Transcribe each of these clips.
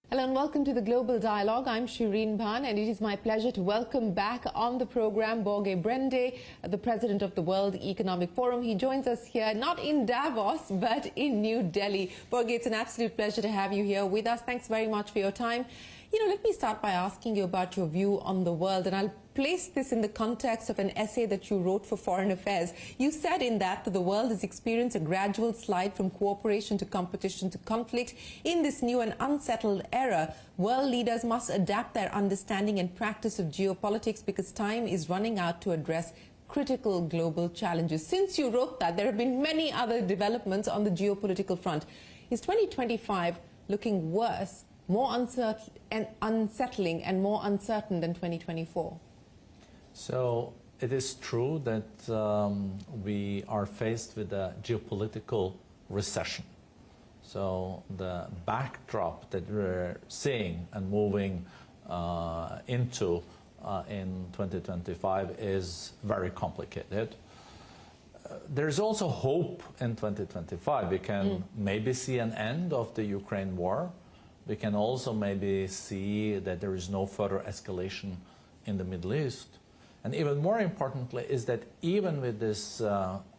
Hello and welcome to the Global Dialogue. I'm Shereen Bhan and it is my pleasure to welcome back on the program Borge Brende, the President of the World Economic Forum. He joins us here, not in Davos, but in New Delhi. Borge, it's an absolute pleasure to have you here with us. Thanks very much for your time. Let me start by asking you about your view on the world, and I'll place this in the context of an essay that you wrote for Foreign Affairs. You said in that the world has experienced a gradual slide from cooperation to competition to conflict. In this new and unsettled era, world leaders must adapt their understanding and practice of geopolitics because time is running out to address critical global challenges. Since you wrote that, there have been many other developments on the geopolitical front. Is 2025 looking worse, more unsettling and more uncertain than 2024? So it is true that we are faced with a geopolitical recession. So the backdrop that we're seeing and moving into in 2025 is very complicated. There's also hope in 2025. We can maybe see an end of the Ukraine war. We can also maybe see that there is no further escalation in the Middle East. And even more importantly is that even with this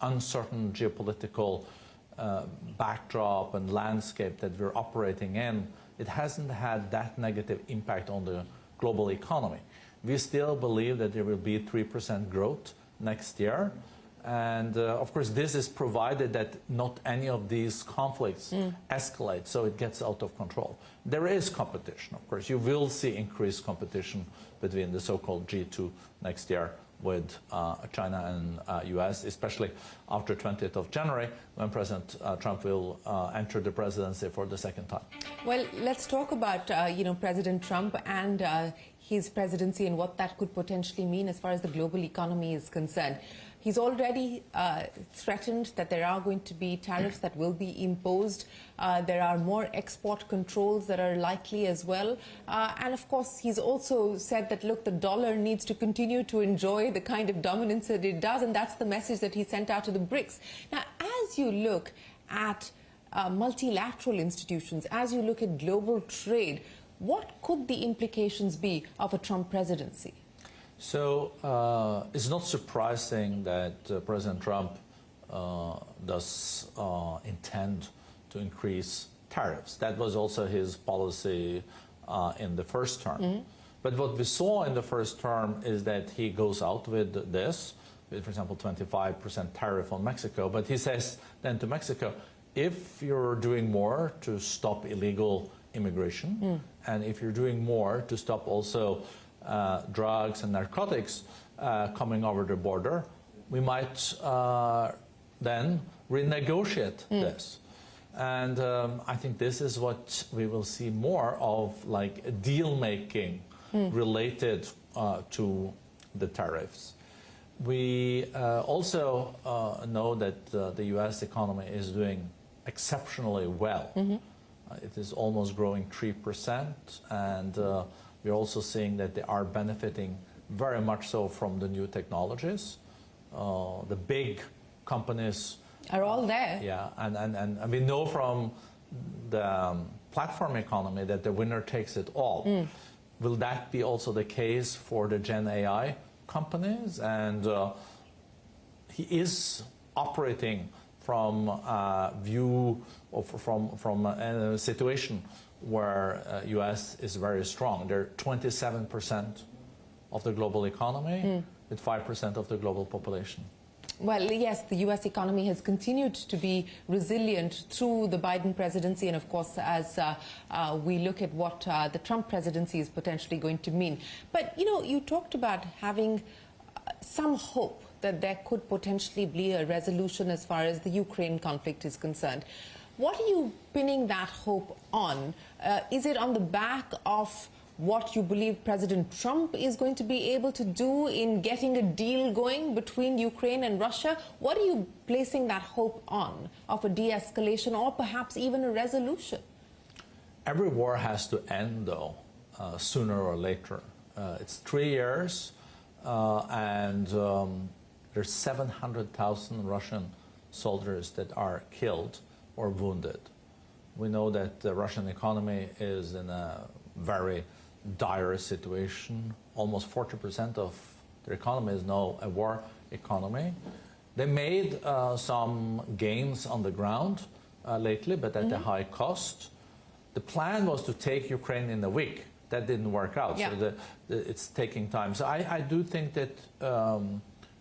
uncertain geopolitical backdrop and landscape that we're operating in, it hasn't had that negative impact on the global economy. We still believe that there will be 3% growth next year. And of course, this is provided that not any of these conflicts escalate, so it gets out of control. There is competition, of course. You will see increased competition between the so-called G2 next year with China and US, especially after 20th of January, when President Trump will enter the presidency for the second time. Well, let's talk about, President Trump and his presidency and what that could potentially mean as far as the global economy is concerned. He's already threatened that there are going to be tariffs that will be imposed. There are more export controls that are likely as well. And of course, he's also said that, look, the dollar needs to continue to enjoy the kind of dominance that it does. And that's the message that he sent out to the BRICS. Now, as you look at multilateral institutions, as you look at global trade, what could the implications be of a Trump presidency? So it's not surprising that President Trump does intend to increase tariffs. That was also his policy in the first term. But what we saw in the first term is that he goes out with this, with, for example, 25% tariff on Mexico. But he says then to Mexico, if you're doing more to stop illegal immigration, and if you're doing more to stop also drugs and narcotics coming over the border, we might then renegotiate this. And I think this is what we will see more of, like deal making related to the tariffs. We also know that the US economy is doing exceptionally well. It is almost growing 3%, and we're also seeing that they are benefiting very much so from the new technologies. The big companies are all there. Yeah, and we know from the platform economy that the winner takes it all. Will that be also the case for the Gen AI companies? And he is operating from a view of, from a situation where US is very strong. They're 27% of the global economy with 5% of the global population. Well, yes, the U.S. economy has continued to be resilient through the Biden presidency and, of course, as we look at what the Trump presidency is potentially going to mean. But, you talked about having some hope that there could potentially be a resolution as far as the Ukraine conflict is concerned. What are you pinning that hope on? Is it on the back of what you believe President Trump is going to be able to do in getting a deal going between Ukraine and Russia? What are you placing that hope on, of a de-escalation or perhaps even a resolution? Every war has to end, though, sooner or later. It's 3 years, and there's 700,000 Russian soldiers that are killed or wounded. We know that the Russian economy is in a very dire situation. Almost 40% of their economy is now a war economy. They made some gains on the ground lately, but at a high cost. The plan was to take Ukraine in a week. That didn't work out, so it's taking time. So I do think that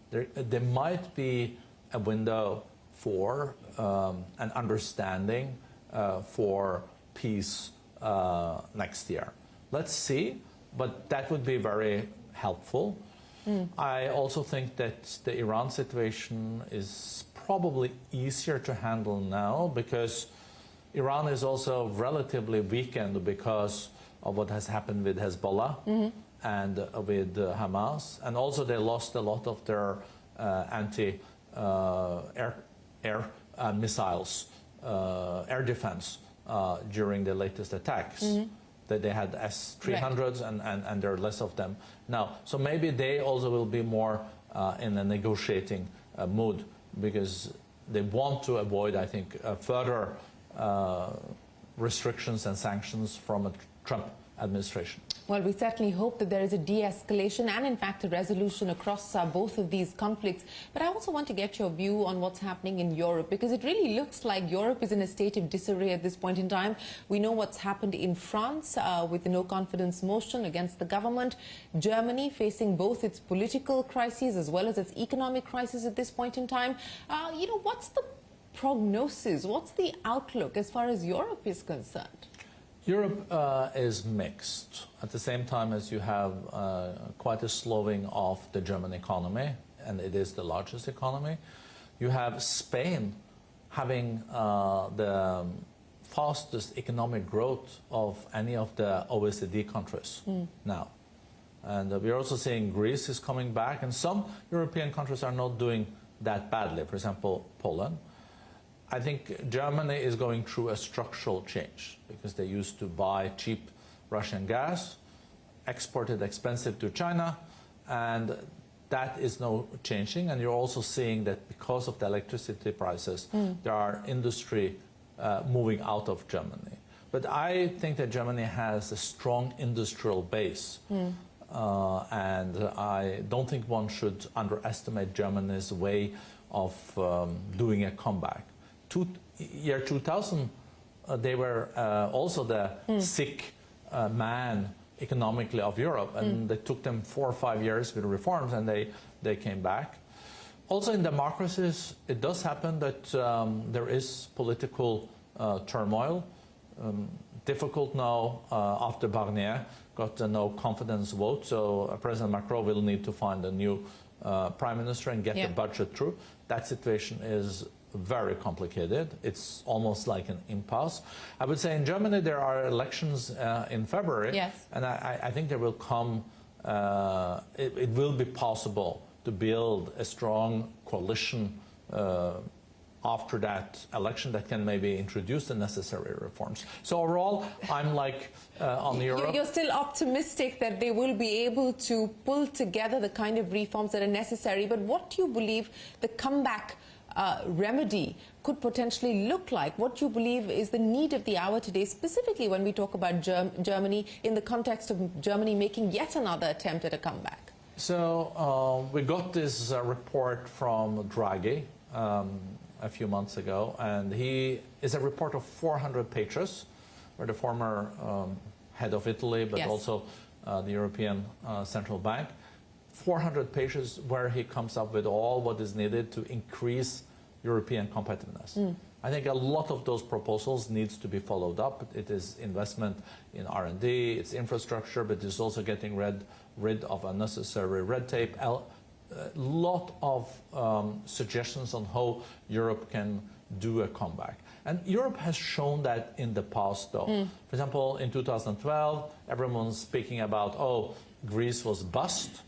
there might be a window for an understanding for peace next year. Let's see, but that would be very helpful. I also think that the Iran situation is probably easier to handle now because Iran is also relatively weakened because of what has happened with Hezbollah and with Hamas. And also they lost a lot of their anti-air missiles, air defense during the latest attacks. That they had S-300s and there are less of them now. So maybe they also will be more in a negotiating mood because they want to avoid, I think, further restrictions and sanctions from a Trump administration. Well, we certainly hope that there is a de-escalation and, in fact, a resolution across both of these conflicts. But I also want to get your view on what's happening in Europe, because it really looks like Europe is in a state of disarray at this point in time. We know what's happened in France with the no-confidence motion against the government. Germany facing both its political crises as well as its economic crisis at this point in time. You know, what's the prognosis? What's the outlook as far as Europe is concerned? Europe is mixed. At the same time as you have quite a slowing of the German economy, and it is the largest economy, you have Spain having the fastest economic growth of any of the OECD countries now. And we're also seeing Greece is coming back, and some European countries are not doing that badly. For example, Poland. I think Germany is going through a structural change because they used to buy cheap Russian gas, export it expensive to China, and that is now changing. And you're also seeing that because of the electricity prices, there are industry moving out of Germany. But I think that Germany has a strong industrial base. And I don't think one should underestimate Germany's way of doing a comeback. Year 2000, they were also the sick man economically of Europe, and it took them 4 or 5 years with reforms, and they came back. Also in democracies, it does happen that there is political turmoil. Difficult now after Barnier got a no confidence vote, so President Macron will need to find a new prime minister and get the budget through. That situation is very complicated. It's almost like an impasse. I would say in Germany there are elections in February, and I think there will come, it will be possible to build a strong coalition after that election that can maybe introduce the necessary reforms. So overall, I'm like on Europe. You're still optimistic that they will be able to pull together the kind of reforms that are necessary, but what do you believe the comeback remedy could potentially look like? What do you believe is the need of the hour today, specifically when we talk about Germany in the context of Germany making yet another attempt at a comeback? So we got this report from Draghi a few months ago, and he is a report of 400 pages, where the former head of Italy, but also the European Central Bank, 400 pages where he comes up with all what is needed to increase European competitiveness. I think a lot of those proposals needs to be followed up. It is investment in R&D, it's infrastructure, but it's also getting rid of unnecessary red tape. A lot of suggestions on how Europe can do a comeback. And Europe has shown that in the past, though. For example, in 2012, everyone's speaking about, oh, Greece was bust.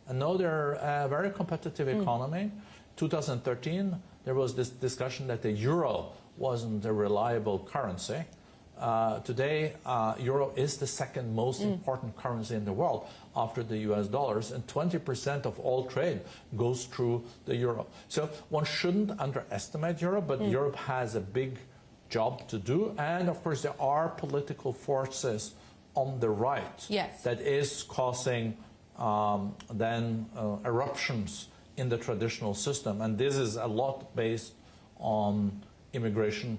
And now they're a very competitive economy. 2013, there was this discussion that the euro wasn't a reliable currency. Today, euro is the second most important currency in the world after the US dollars, and 20% of all trade goes through the euro. So one shouldn't underestimate Europe, but Europe has a big job to do. And of course, there are political forces on the right that is causing eruptions in the traditional system. And this is a lot based on immigration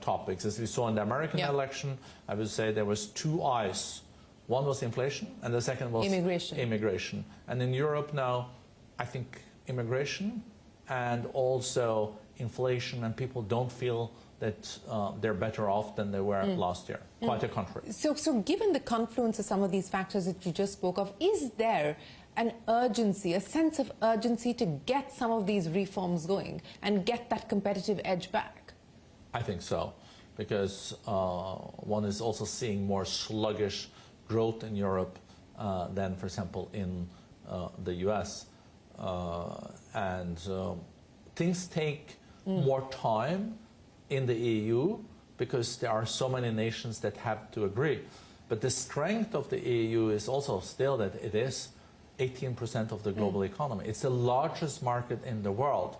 topics. As we saw in the American election, I would say there was two eyes. One was inflation, and the second was immigration. And in Europe now, I think immigration and also inflation, and people don't feel that they're better off than they were last year. Quite the contrary. So given the confluence of some of these factors that you just spoke of, is there an urgency, a sense of urgency to get some of these reforms going and get that competitive edge back? I think so, because one is also seeing more sluggish growth in Europe than, for example, in the US. Things take more time in the EU because there are so many nations that have to agree. But the strength of the EU is also still that it is 18% of the global economy. It's the largest market in the world.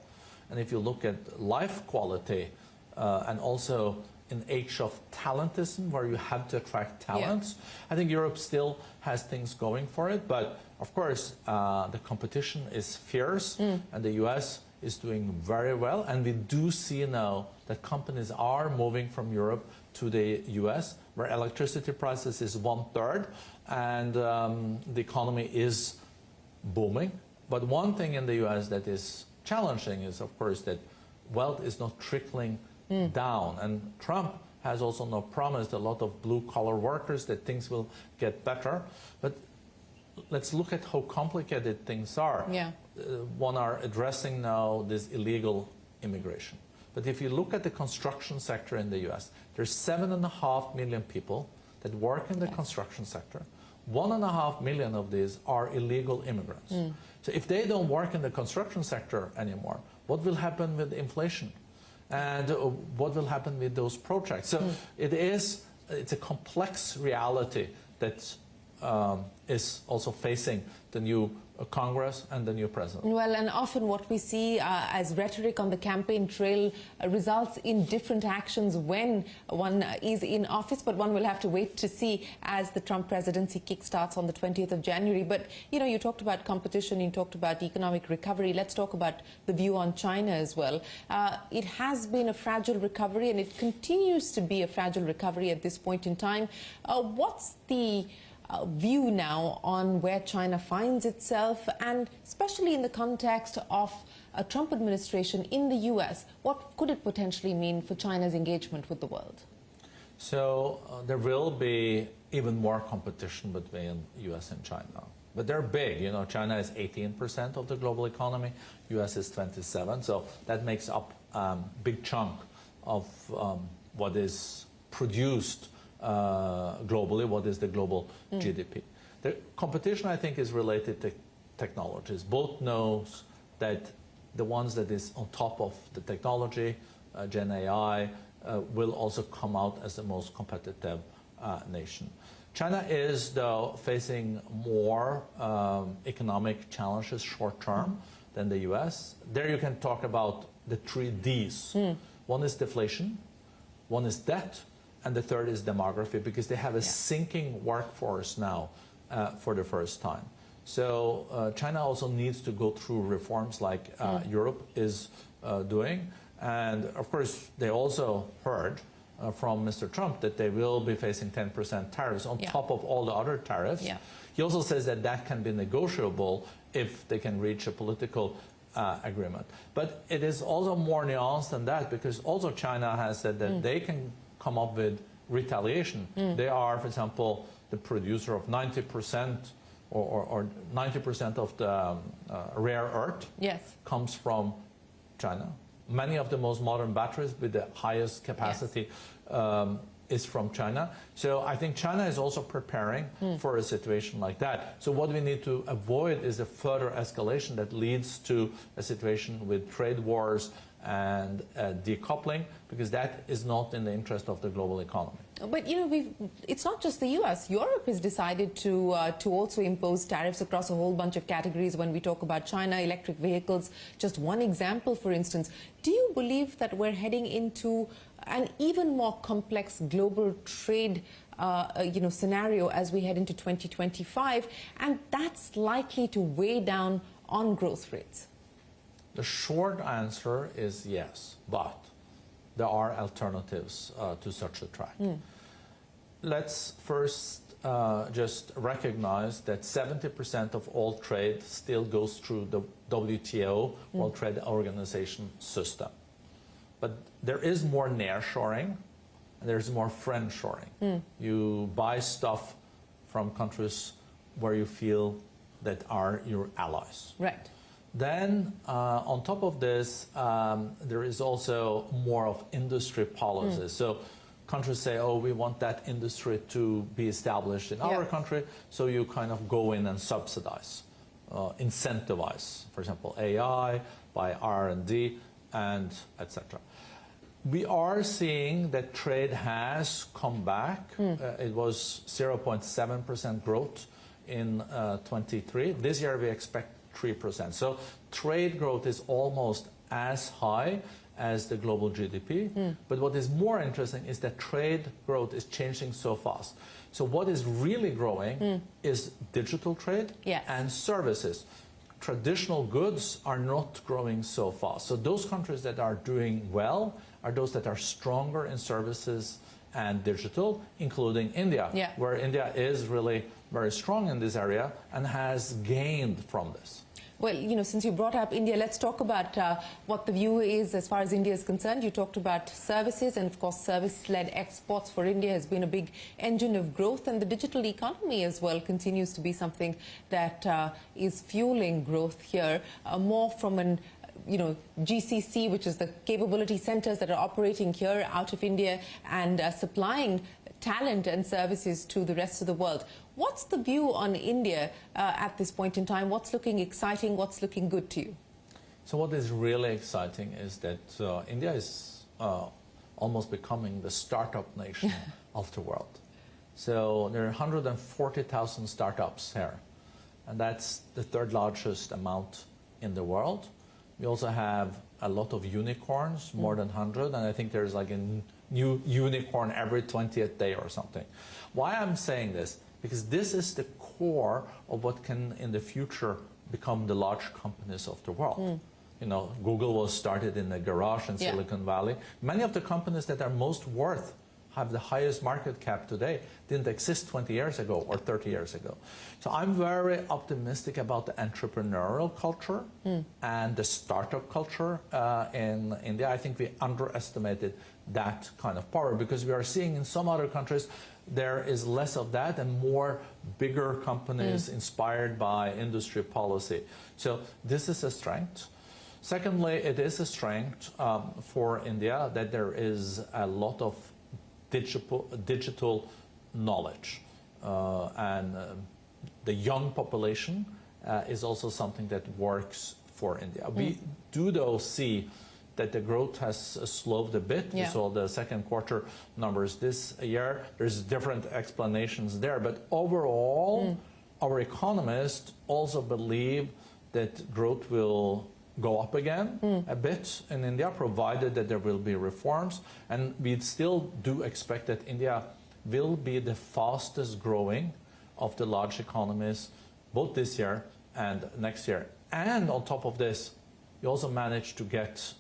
And if you look at life quality and also in age of talentism, where you have to attract talents, I think Europe still has things going for it. But of course, the competition is fierce, and the US is doing very well. And we do see now that companies are moving from Europe to the US, where electricity prices is 1/3, and the economy is booming. But one thing in the US that is challenging is, of course, that wealth is not trickling down. And Trump has also now promised a lot of blue-collar workers that things will get better. But let's look at how complicated things are. One are addressing now this illegal immigration. But if you look at the construction sector in the US, there's 7.5 million people that work in the construction sector. 1.5 million of these are illegal immigrants. So if they don't work in the construction sector anymore, what will happen with inflation? And what will happen with those projects? So it's a complex reality that is also facing the new Congress and the new president. Well, and often what we see as rhetoric on the campaign trail results in different actions when one is in office, but one will have to wait to see as the Trump presidency kickstarts on the 20th of January. But, you know, you talked about competition, you talked about economic recovery. Let's talk about the view on China as well. It has been a fragile recovery, and it continues to be a fragile recovery at this point in time. What's the view now on where China finds itself, and especially in the context of a Trump administration in the US, what could it potentially mean for China's engagement with the world? So there will be even more competition between US and China. But they're big. You know, China is 18% of the global economy, US is 27%. So that makes up a big chunk of what is produced globally, what is the global GDP. The competition, I think, is related to technologies. Both knows that the ones that is on top of the technology, Gen AI, will also come out as the most competitive nation. China is, though, facing more economic challenges short-term than the US. There you can talk about the 3 Ds. One is deflation, one is debt, and the third is demography, because they have a sinking workforce now for the first time. So China also needs to go through reforms like Europe is doing. And of course, they also heard from Mr. Trump that they will be facing 10% tariffs on top of all the other tariffs. He also says that that can be negotiable if they can reach a political agreement. But it is also more nuanced than that, because also China has said that they can come up with retaliation. They are, for example, the producer of 90% or 90% of the rare earth comes from China. Many of the most modern batteries with the highest capacity is from China. So I think China is also preparing for a situation like that. So what we need to avoid is a further escalation that leads to a situation with trade wars and decoupling, because that is not in the interest of the global economy. But you know, it's not just the U.S. Europe has decided to also impose tariffs across a whole bunch of categories. When we talk about China, electric vehicles, just one example, for instance. Do you believe that we're heading into an even more complex global trade scenario as we head into 2025, and that's likely to weigh down on growth rates? The short answer is yes, but there are alternatives to such a track. Let's first just recognize that 70% of all trade still goes through the WTO, World Trade Organization system. But there is more nearshoring, and there's more friendshoring. You buy stuff from countries where you feel that are your allies. Right. Then, on top of this, there is also more of industry policies. So countries say, oh, we want that industry to be established in our country, so you kind of go in and subsidize, incentivize, for example, AI, by R&D, and etc. We are seeing that trade has come back. It was 0.7% growth in 23. This year we expect 3%. So trade growth is almost as high as the global GDP. But what is more interesting is that trade growth is changing so fast. So what is really growing is digital trade and services. Traditional goods are not growing so fast. So those countries that are doing well are those that are stronger in services and digital, including India, where India is really very strong in this area and has gained from this. Well, you know, since you brought up India, let's talk about what the view is as far as India is concerned. You talked about services, and of course service-led exports for India has been a big engine of growth, and the digital economy as well continues to be something that is fueling growth here, more from an GCC, which is the capability centers that are operating here out of India and supplying talent and services to the rest of the world. What's the view on India at this point in time? What's looking exciting? What's looking good to you? So what is really exciting is that India is almost becoming the startup nation of the world. So there are 140,000 startups here, and that's the third largest amount in the world. We also have a lot of unicorns, more than 100, and I think there's like a new unicorn every 20th day or something. Why I'm saying this? Because this is the core of what can in the future become the large companies of the world. You know, Google was started in a garage in Silicon Valley. Many of the companies that are most worth, have the highest market cap today, didn't exist 20 years ago or 30 years ago. So I'm very optimistic about the entrepreneurial culture and the startup culture in India. I think we underestimated that kind of power, because we are seeing in some other countries there is less of that and more bigger companies inspired by industry policy. So this is a strength. Secondly, it is a strength for India that there is a lot of digital knowledge, and the young population is also something that works for India. We do though see that the growth has slowed a bit. We saw the second quarter numbers this year. There's different explanations there, but overall our economists also believe that growth will go up again a bit in India, provided that there will be reforms. And we still do expect that India will be the fastest growing of the large economies, both this year and next year. And on top of this, we also managed to get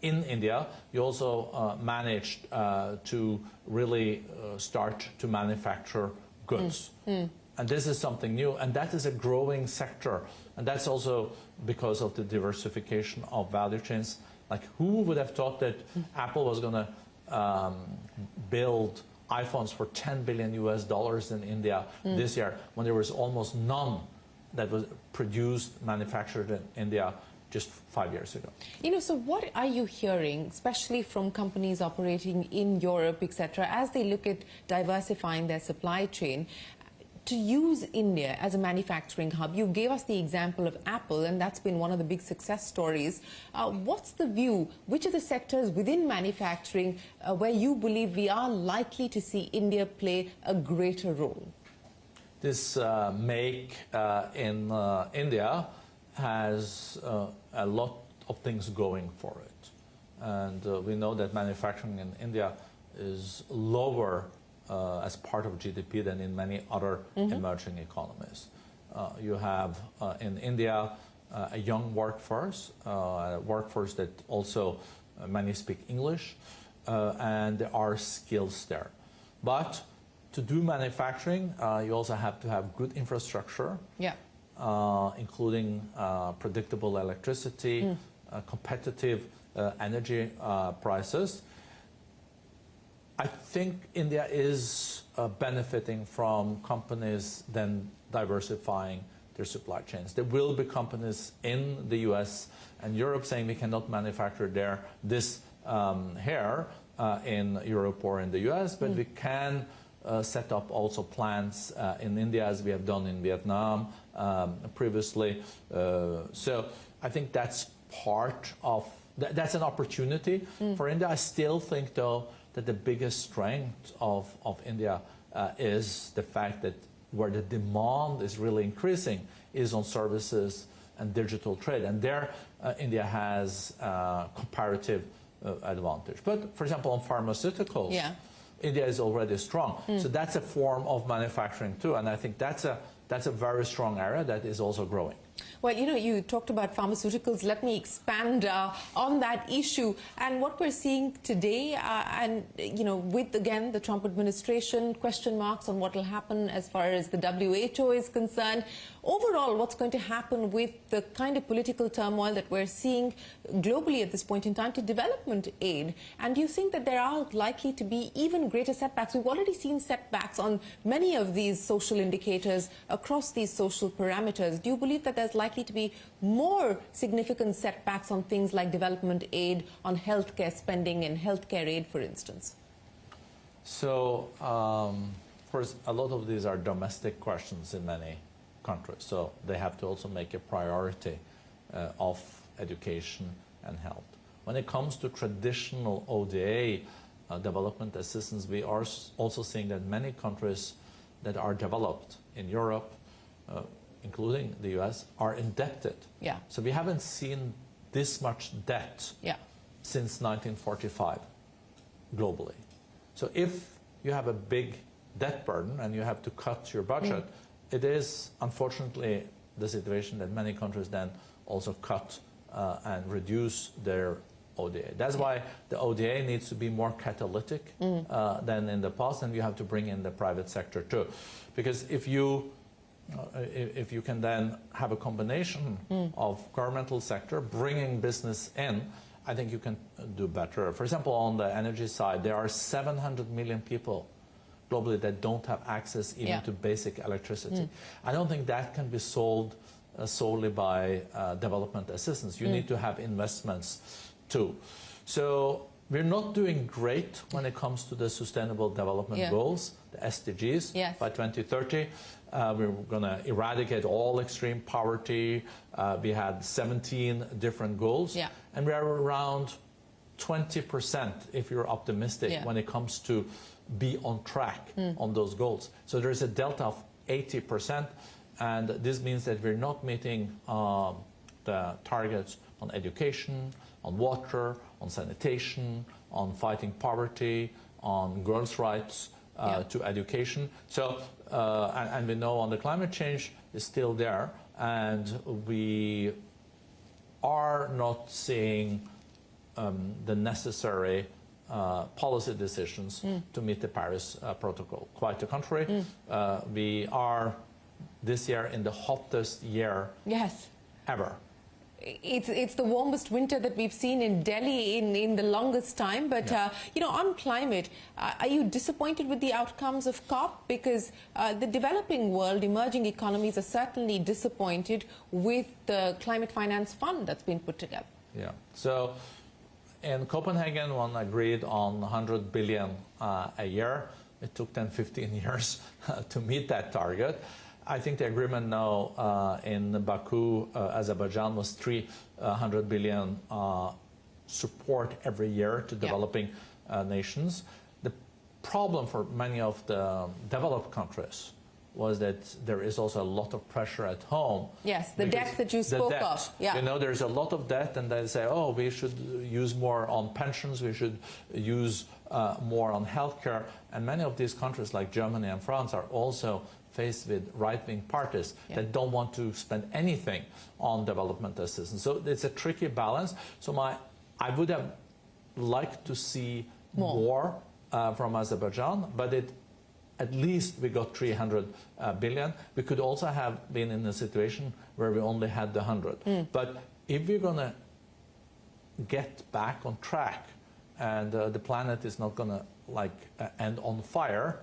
in India, you also managed to really start to manufacture goods. And this is something new, and that is a growing sector. And that's also because of the diversification of value chains. Like, who would have thought that Apple was going to build iPhones for $10 billion in India this year, when there was almost none that was produced, manufactured in India just 5 years ago. You know, so what are you hearing, especially from companies operating in Europe, etc., as they look at diversifying their supply chain? to use India as a manufacturing hub? You gave us the example of Apple, and that's been one of the big success stories. What's the view? Which are the sectors within manufacturing where you believe we are likely to see India play a greater role? This make in India has a lot of things going for it. And we know that manufacturing in India is lower as part of GDP than in many other emerging economies. You have in India a young workforce, a workforce that also many speak English, and there are skills there. But to do manufacturing, you also have to have good infrastructure, including predictable electricity, competitive energy prices. I think India is benefiting from companies then diversifying their supply chains. There will be companies in the US and Europe saying we cannot manufacture this here in Europe or in the US, but we can set up also plants in India, as we have done in Vietnam previously. So I think that's part of, that's an opportunity for India. I still think, though, that the biggest strength of India is the fact that where the demand is really increasing is on services and digital trade. And there, India has comparative advantage. But, for example, on pharmaceuticals, India is already strong. So that's a form of manufacturing, too. And I think that's a very strong area that is also growing. Well, you know, you talked about pharmaceuticals. Let me expand on that issue. And what we're seeing today, and, you know, with, again, the Trump administration, question marks on what will happen as far as the WHO is concerned. Overall, what's going to happen with the kind of political turmoil that we're seeing globally at this point in time to development aid? And do you think that there are likely to be even greater setbacks? We've already seen setbacks on many of these social indicators across these social parameters. Do you believe that there's likely to be more significant setbacks on things like development aid, on healthcare spending and healthcare aid, for instance? So, first, a lot of these are domestic questions in many countries. So they have to also make a priority of education and health. When it comes to traditional ODA development assistance, we are also seeing that many countries that are developed in Europe, including the US, are indebted. So we haven't seen this much debt since 1945 globally. So if you have a big debt burden and you have to cut your budget, it is unfortunately the situation that many countries then also cut and reduce their ODA. That's why the ODA needs to be more catalytic than in the past, and you have to bring in the private sector too. Because if you can then have a combination of governmental sector bringing business in, I think you can do better. For example, on the energy side, there are 700 million people globally that don't have access even to basic electricity. I don't think that can be solved solely by development assistance. You need to have investments too. So we're not doing great when it comes to the Sustainable Development Goals, the SDGs. By 2030, we're going to eradicate all extreme poverty. We had 17 different goals, and we are around 20%, if you're optimistic, when it comes to be on track on those goals. So there's a delta of 80%, and this means that we're not meeting the targets on education, on water, on sanitation, on fighting poverty, on girls' rights to education. So, and we know on the climate change is still there, and we are not seeing the necessary policy decisions to meet the Paris Protocol. Quite the contrary. We are this year in the hottest year ever. It's the warmest winter that we've seen in Delhi in the longest time. But, you know, on climate, are you disappointed with the outcomes of COP? Because the developing world, emerging economies are certainly disappointed with the Climate Finance Fund that's been put together. So in Copenhagen, one agreed on 100 billion a year. It took 10, 15 years to meet that target. I think the agreement now in Baku, Azerbaijan, was 300 billion support every year to developing nations. The problem for many of the developed countries was that there is also a lot of pressure at home. Yes, the debt that you spoke of. Yeah. You know, there's a lot of debt, and they say, oh, we should use more on pensions, we should use more on healthcare. And many of these countries, like Germany and France, are also faced with right-wing parties that don't want to spend anything on development assistance. So it's a tricky balance. So I would have liked to see more from Azerbaijan, but at least we got 300 billion. We could also have been in a situation where we only had the 100. But if we're going to get back on track and the planet is not going to end on fire,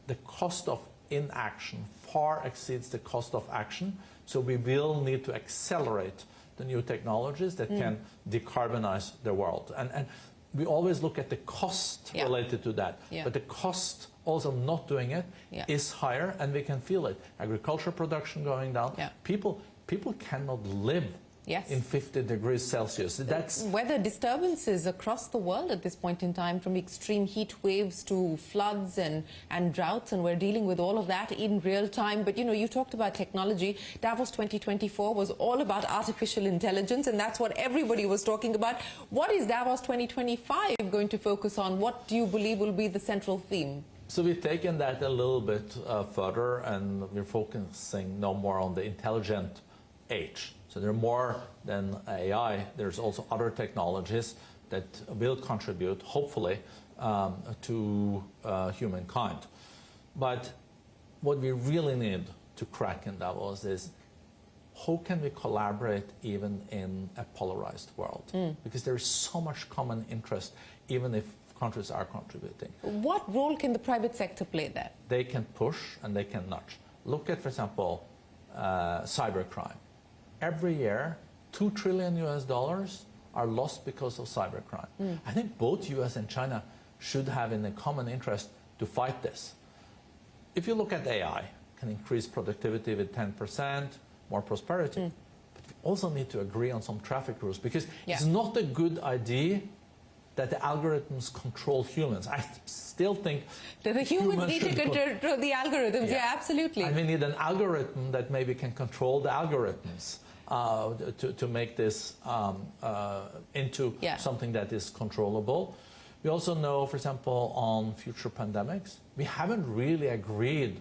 the cost of inaction far exceeds the cost of action. So we will need to accelerate the new technologies that can decarbonize the world. And we always look at the cost related to that. But the cost also not doing it is higher, and we can feel it. Agriculture production going down. People cannot live in 50 degrees Celsius. That's weather disturbances across the world at this point in time, from extreme heat waves to floods and droughts, and we're dealing with all of that in real time. But you know, you talked about technology. Davos 2024 was all about artificial intelligence, and that's what everybody was talking about. What is Davos 2025 going to focus on? What do you believe will be the central theme? So we've taken that a little bit further, and we're focusing no more on the intelligent age. So there are more than AI. There's also other technologies that will contribute, hopefully, to humankind. But what we really need to crack in Davos is how can we collaborate even in a polarized world? Because there is so much common interest, even if countries are contributing. What role can the private sector play there? They can push and they can nudge. Look at, for example, cybercrime. Every year, $2 trillion are lost because of cybercrime. I think both US and China should have in a common interest to fight this. If you look at AI, can increase productivity with 10%, more prosperity. But we also need to agree on some traffic rules, because it's not a good idea that the algorithms control humans. I still think that the humans need to control the algorithms. Yeah, absolutely. And we need an algorithm that maybe can control the algorithms to make this into something that is controllable. We also know, for example, on future pandemics, we haven't really agreed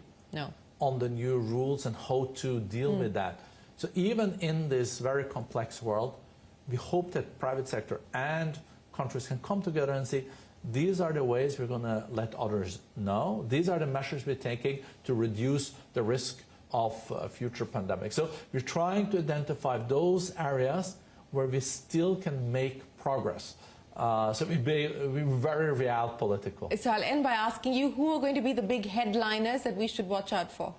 on the new rules and how to deal with that. So even in this very complex world, we hope that private sector and countries can come together and say, these are the ways we're going to let others know. These are the measures we're taking to reduce the risk of future pandemics. So we're trying to identify those areas where we still can make progress. So we're very realpolitical. So I'll end by asking you, who are going to be the big headliners that we should watch out for?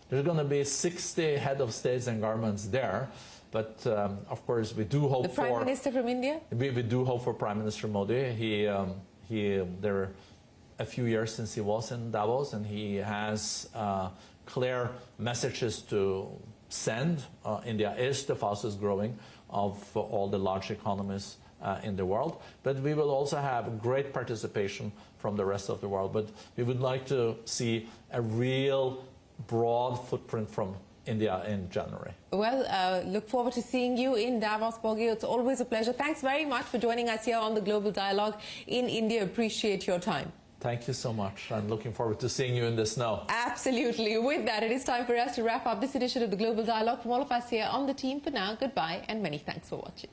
There's going to be 60 head of states and governments there. But of course, we do hope for the Prime Minister from India. We do hope for Prime Minister Modi. There are a few years since he was in Davos, and he has clear messages to send. India is the fastest growing of all the large economies in the world. But we will also have great participation from the rest of the world. But we would like to see a real broad footprint from India in January. Well, look forward to seeing you in Davos, Borge. It's always a pleasure. Thanks very much for joining us here on the Global Dialogue in India. Appreciate your time. Thank you so much. I'm looking forward to seeing you in the snow. Absolutely. With that, it is time for us to wrap up this edition of the Global Dialogue. From all of us here on the team for now, goodbye and many thanks for watching.